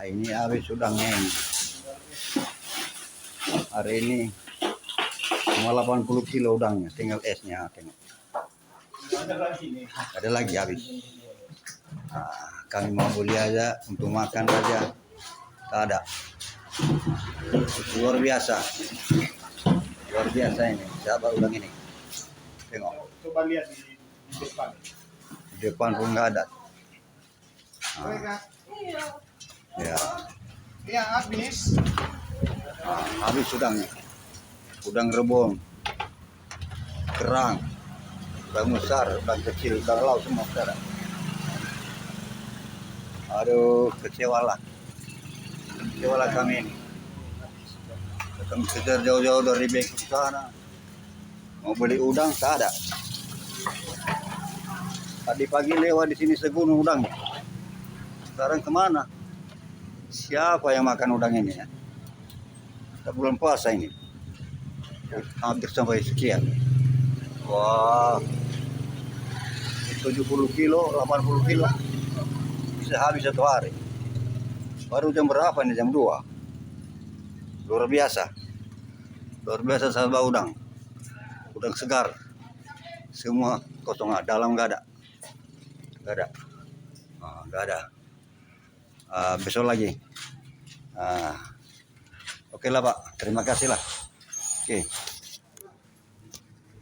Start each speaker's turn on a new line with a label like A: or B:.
A: ini habis udangnya ini. Hari ini cuma 80 kilo udangnya, tinggal esnya. Tengok. Ada lagi habis. Nah, kami mau beli aja untuk makan aja, tak ada. Luar biasa ini. Siapa udang ini? Tengok.
B: Coba lihat di depan.
A: Di depan pun nggak ada. Nah, ya.
B: Ya habis.
A: Nah, habis udangnya. Udang rebung, kerang, udang besar, udang kecil, udang laut semua saudara. Aduh, kecewalah kami ini. Datang kejar jauh-jauh dari Bengkulu sana, mau beli udang tak ada. Tadi pagi lewat di sini segunung udangnya. Sekarang kemana? Siapa yang makan udang ini ya? Kita bulan puasa ini, hampir sampai sekian. Wah, 70 kilo, 80 kilo bisa habis satu hari. Baru jam berapa ini? Jam 2. Luar biasa sahabat udang segar, semua kosong, dalam nggak ada. Besok lagi. Oke lah Pak, terima kasih lah. Oke.